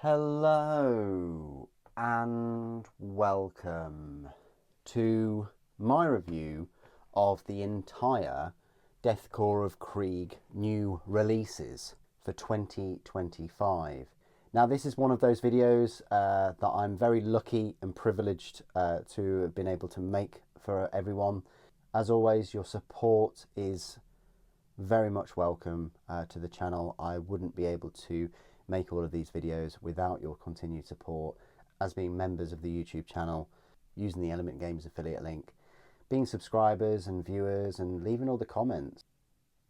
Hello and welcome to my review of the entire Death Korps of Krieg new releases for 2025. Now this is one of those videos that I'm very lucky and privileged to have been able to make for everyone. As always, your support is very much welcome to the channel. I wouldn't be able to make all of these videos without your continued support as being members of the YouTube channel, using the Element Games affiliate link, being subscribers and viewers, and leaving all the comments.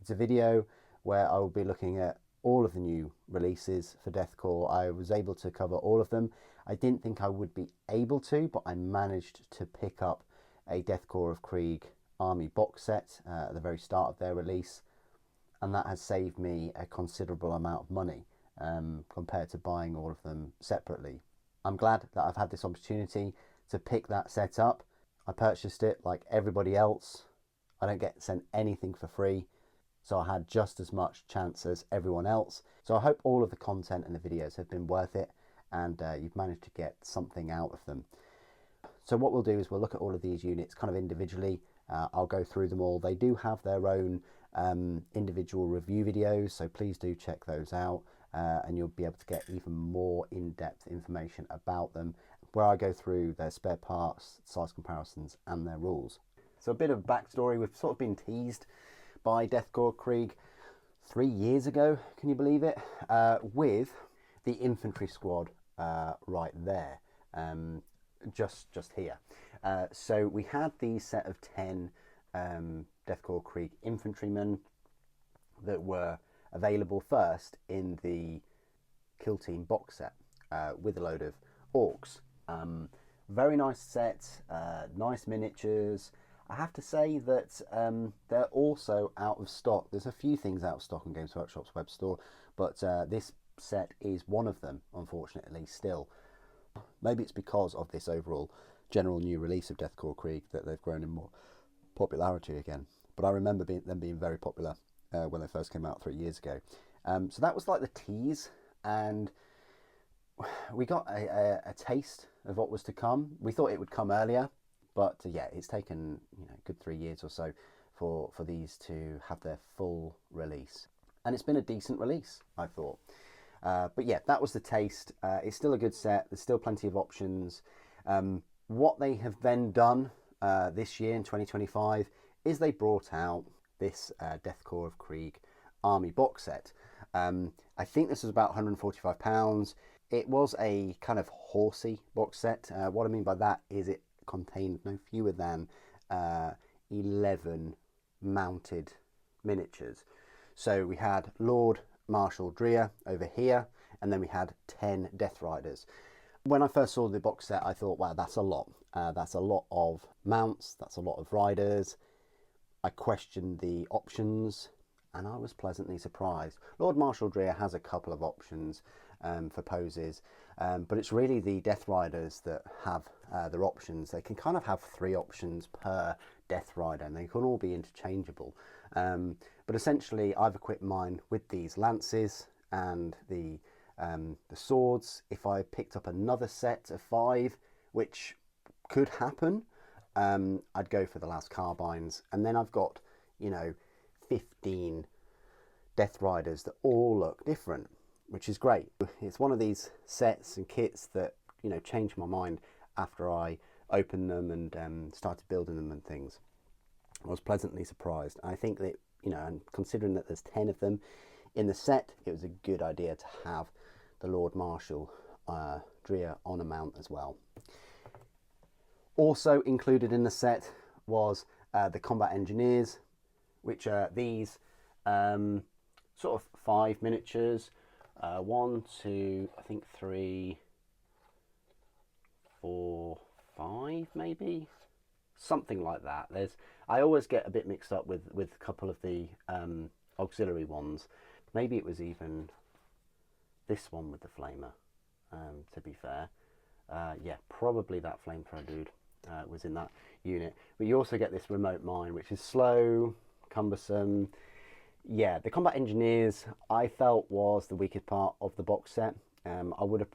It's a video where I will be looking at all of the new releases for Death Korps. I was able to cover all of them. I didn't think I would be able to, but I managed to pick up a Death Korps of Krieg Army box set at the very start of their release, and that has saved me a considerable amount of money compared to buying all of them separately. I'm glad that I've had this opportunity to pick that set up. I purchased it like everybody else. I don't get sent anything for free, so I had just as much chance as everyone else. So I hope all of the content and the videos have been worth it, and you've managed to get something out of them. So what we'll do is we'll look at all of these units kind of individually. I'll go through them all. They do have their own individual review videos, so please do check those out, and you'll be able to get even more in-depth information about them, where I go through their spare parts, size comparisons, and their rules. So a bit of backstory: we've sort of been teased by Death Korps Krieg 3 years ago, can you believe it, with the infantry squad right there, just here. So we had the set of 10 Death Korps Krieg infantrymen that were available first in the Kill Team box set with a load of orcs. Very nice set, nice miniatures. I have to say that they're also out of stock. There's a few things out of stock on Games Workshop's web store, but this set is one of them, unfortunately, still. Maybe it's because of this overall general new release of Death Korps Krieg that they've grown in more popularity again. But I remember them being very popular when they first came out 3 years ago. So that was like the tease, and we got a taste of what was to come. We thought it would come earlier, but yeah, it's taken a good 3 years or so for these to have their full release, and it's been a decent release, I thought. But yeah, that was the taste. It's still a good set. There's still plenty of options. What they have then done this year in 2025 is they brought out this Death Korps of Krieg Army box set. I think this was about £145. It was a kind of horsey box set. What I mean by that is it contained no fewer than 11 mounted miniatures. So we had Lord Marshal Dreer over here, and then we had 10 Death Riders. When I first saw the box set, I thought, wow, that's a lot. That's a lot of mounts, that's a lot of riders. I questioned the options, and I was pleasantly surprised. Lord Marshal Dreer has a couple of options for poses, but it's really the Death Riders that have their options. They can kind of have 3 options per Death Rider, and they can all be interchangeable. But essentially, I've equipped mine with these lances and the swords. If I picked up another set of 5, which could happen, I'd go for the last carbines, and then I've got 15 Death Riders that all look different, which is great. It's one of these sets and kits that changed my mind after I opened them and started building them and things. I was pleasantly surprised. I think that and considering that there's 10 of them in the set, it was a good idea to have the Lord Marshal Dreer on a mount as well. Also included in the set was the Combat Engineers, which are these sort of 5 miniatures. 1, 2, I think 3, 4, 5 maybe, something like that. I always get a bit mixed up with a couple of the auxiliary ones. Maybe it was even this one with the flamer, to be fair. Yeah, probably that flamethrower dude was in that unit. But you also get this remote mine, which is slow, cumbersome. Yeah, the Combat Engineers I felt was the weakest part of the box set. I would have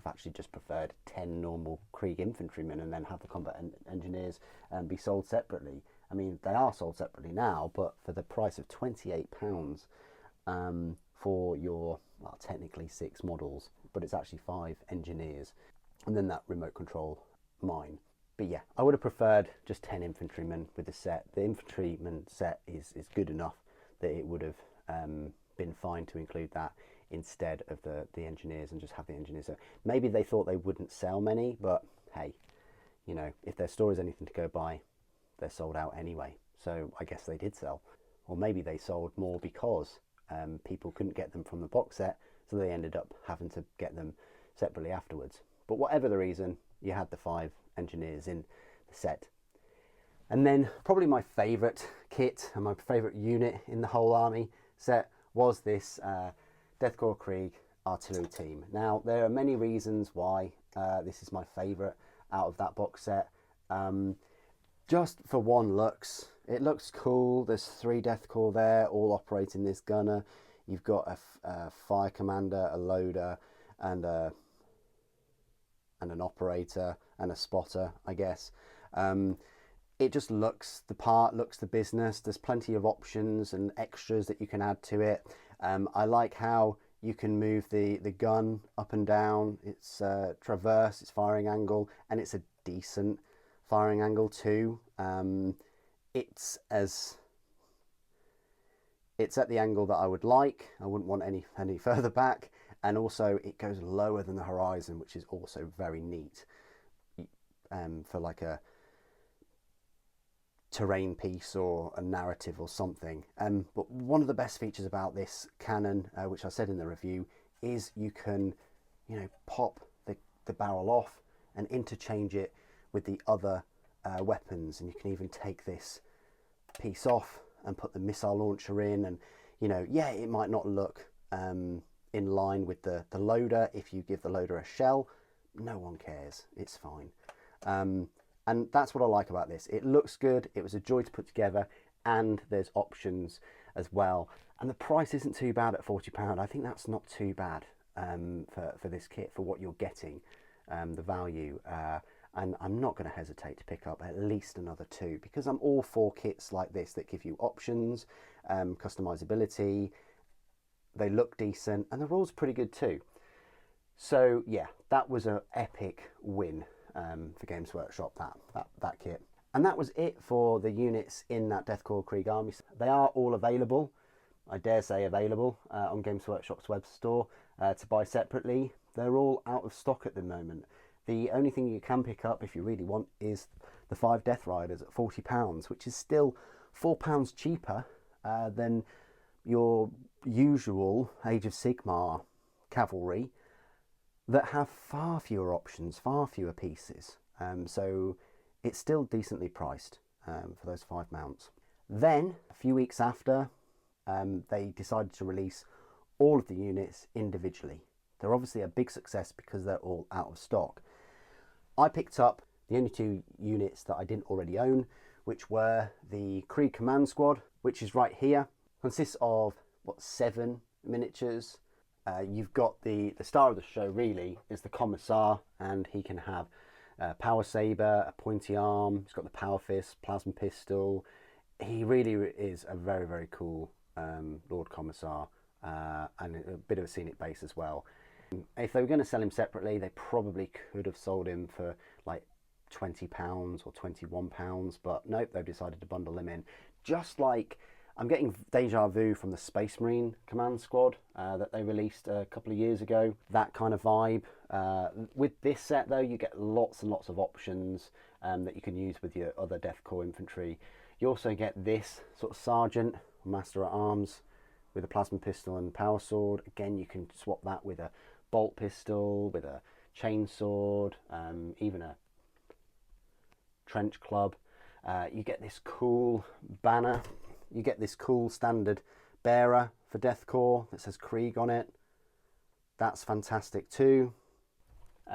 actually just preferred 10 normal Krieg infantrymen and then have the combat engineers be sold separately. I mean, they are sold separately now, but for the price of £28 for your, well, technically 6 models, but it's actually 5 engineers, and then that remote control mine. But yeah, I would have preferred just 10 infantrymen with the set. The infantryman set is good enough that it would have been fine to include that instead of the engineers and just have the engineers. So maybe they thought they wouldn't sell many, but hey, you know, if their store is anything to go by, they're sold out anyway. So I guess they did sell. Or maybe they sold more because people couldn't get them from the box set, so they ended up having to get them separately afterwards. But whatever the reason, you had the 5 engineers in the set. And then probably my favourite kit and my favourite unit in the whole army set was this Death Korps of Krieg artillery team. Now, there are many reasons why this is my favourite out of that box set. Just for one looks, it looks cool. There's 3 Death Korps there, all operating this gunner. You've got a fire commander, a loader, and an operator, and a spotter, I guess. It just looks the part, looks the business. There's plenty of options and extras that you can add to it. I like how you can move the gun up and down. It's traverse, it's firing angle, and it's a decent firing angle too. It's at the angle that I would like. I wouldn't want any further back, and also it goes lower than the horizon, which is also very neat for like a terrain piece or a narrative or something. But one of the best features about this cannon, which I said in the review, is you can, you know, pop the barrel off and interchange it with the other weapons, and you can even take this piece off and put the missile launcher in. And you know, yeah, it might not look in line with the loader. If you give the loader a shell, no one cares, it's fine. And that's what I like about this. It looks good, it was a joy to put together, and there's options as well. And the price isn't too bad at £40. I think that's not too bad for this kit, for what you're getting, the value. And I'm not going to hesitate to pick up at least another 2, because I'm all for kits like this that give you options, customizability, they look decent, and the rules are pretty good too. So yeah, that was an epic win for Games Workshop, that kit. And that was it for the units in that Death Korps Krieg army. They are all available, I dare say available, on Games Workshop's web store to buy separately. They're all out of stock at the moment. The only thing you can pick up if you really want is the 5 Death Riders at £40, which is still £4 cheaper than your usual Age of Sigmar cavalry that have far fewer options, far fewer pieces. So it's still decently priced for those 5 mounts. Then, a few weeks after, they decided to release all of the units individually. They're obviously a big success because they're all out of stock. I picked up the only 2 units that I didn't already own, which were the Krieg Command Squad, which is right here. Consists of, what, 7 miniatures. You've got the star of the show really is the Commissar, and he can have a power saber, a pointy arm, he's got the power fist, plasma pistol. He really is a very, very cool Lord Commissar, and a bit of a scenic base as well. If they were going to sell him separately, they probably could have sold him for like £20 or £21, but nope, they've decided to bundle him in. Just like I'm getting deja vu from the Space Marine Command Squad that they released a couple of years ago. That kind of vibe. With this set though, you get lots and lots of options that you can use with your other Death Korps infantry. You also get this sort of Sergeant, Master at Arms, with a plasma pistol and power sword. Again, you can swap that with a bolt pistol, with a chainsword, even a trench club. You get this cool banner. You get this cool standard bearer for Death Korps that says Krieg on it. That's fantastic too.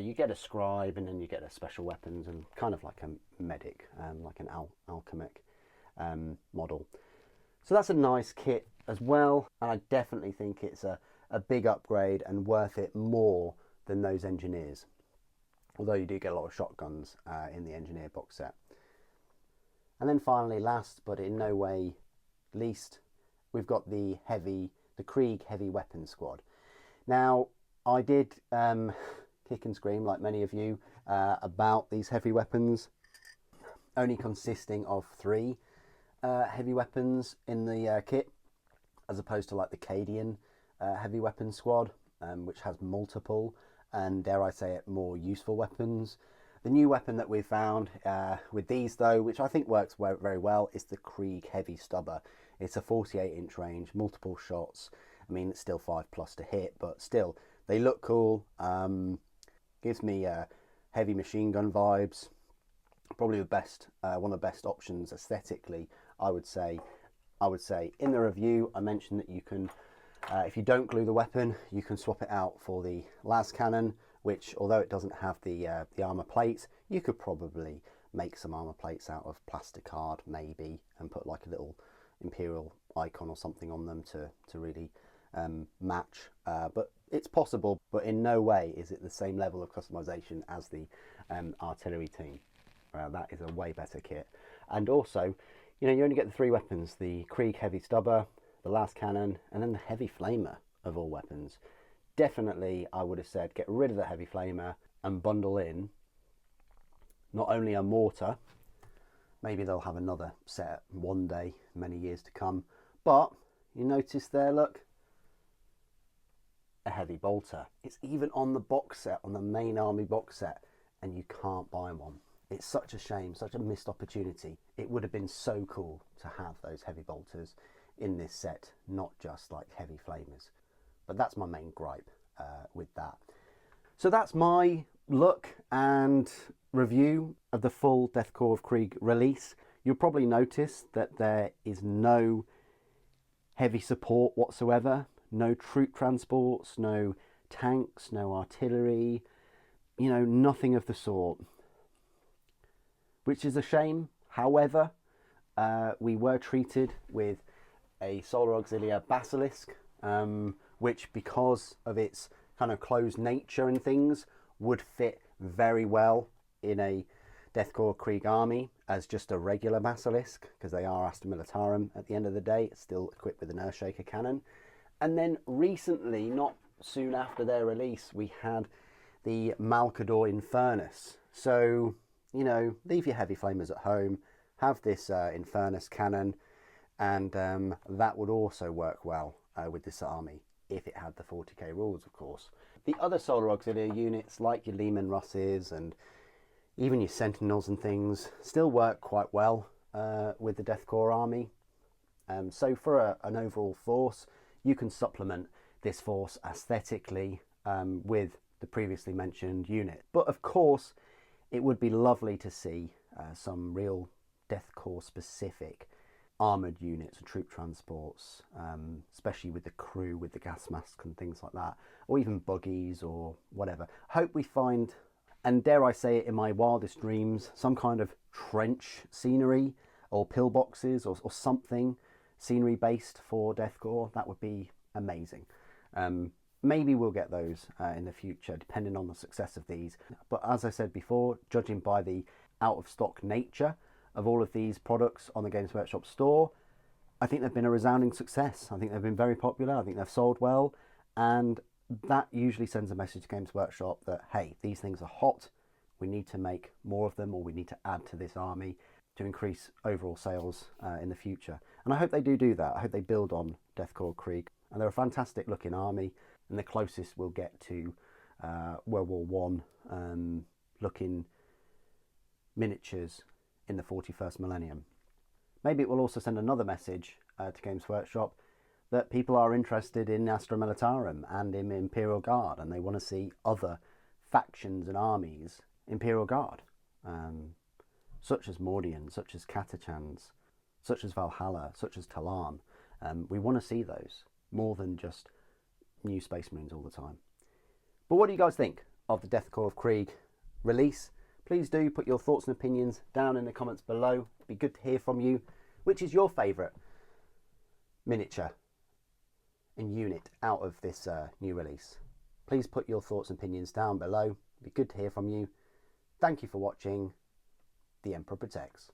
You get a scribe, and then you get a special weapons and kind of like a medic, like an alchemic model. So that's a nice kit as well, and I definitely think it's a a big upgrade and worth it more than those engineers. Although you do get a lot of shotguns in the engineer box set. And then finally, last but in no way least, we've got the Krieg Heavy Weapons Squad. Now, I did kick and scream, like many of you, about these heavy weapons, only consisting of 3 heavy weapons in the kit, as opposed to like the Cadian Heavy Weapons Squad, which has multiple and, dare I say it, more useful weapons. The new weapon that we found with these, though, which I think works very well, is the Krieg Heavy Stubber. It's a 48-inch range, multiple shots. I mean, it's still 5+ to hit, but still, they look cool. Gives me heavy machine gun vibes. Probably the best, one of the best options aesthetically, I would say. In the review, I mentioned that you can, if you don't glue the weapon, you can swap it out for the las cannon, which, although it doesn't have the armor plates, you could probably make some armor plates out of plastic card, maybe, and put like a little Imperial icon or something on them to really match. But it's possible, but in no way is it the same level of customization as the artillery team. That is a way better kit. And also, you know, you only get the 3 weapons: the Krieg Heavy Stubber, the las cannon, and then the Heavy Flamer of all weapons. Definitely, I would have said, get rid of the Heavy Flamer and bundle in not only a mortar, maybe they'll have another set one day, many years to come, but you notice there, look, a heavy bolter. It's even on the box set, on the main army box set, and you can't buy one. It's such a shame, such a missed opportunity. It would have been so cool to have those heavy bolters in this set, not just like heavy flamers. But that's my main gripe with that. So that's my look and review of the full Death Korps of Krieg release. You'll probably notice that there is no heavy support whatsoever, no troop transports, no tanks, no artillery, you know, nothing of the sort, which is a shame. However, we were treated with a Solar Auxilia Basilisk, which, because of its kind of closed nature and things, would fit very well in a Death Korps Krieg army as just a regular Basilisk, because they are Astra Militarum at the end of the day. It's still equipped with an Earthshaker cannon. And then recently, not soon after their release, we had the Malcador Infernus. So, you know, leave your heavy flamers at home, have this Infernus cannon, and that would also work well with this army, if it had the 40k rules, of course. The other Solar Auxilia units, like your Lehman Russes and even your Sentinels and things, still work quite well with the Death Korps army. So for an overall force, you can supplement this force aesthetically with the previously mentioned unit. But of course, it would be lovely to see some real Death Korps specific armoured units and troop transports, especially with the crew, with the gas masks and things like that, or even buggies or whatever. Hope we find, and dare I say it in my wildest dreams, some kind of trench scenery or pillboxes or something scenery based for Death Korps. That would be amazing. Maybe we'll get those in the future, depending on the success of these. But as I said before, judging by the out of stock nature of all of these products on the Games Workshop store, I think they've been a resounding success. I think they've been very popular. I think they've sold well, and that usually sends a message to Games Workshop that, hey, these things are hot, we need to make more of them, or we need to add to this army to increase overall sales in the future. And I hope they do that. I hope they build on Death Korps Krieg, and they're a fantastic looking army, and the closest we'll get to World War One looking miniatures in the 41st millennium. Maybe it will also send another message to Games Workshop that people are interested in Astra Militarum and in Imperial Guard, and they want to see other factions and armies Imperial Guard, such as Mordian, such as Catachans, such as Valhalla, such as Talan. We want to see those more than just new Space Marines all the time. But what do you guys think of the Death Korps of Krieg release? Please do put your thoughts and opinions down in the comments below. It'd be good to hear from you. Which is your favourite miniature and unit out of this new release? Please put your thoughts and opinions down below. It'd be good to hear from you. Thank you for watching. The Emperor Protects.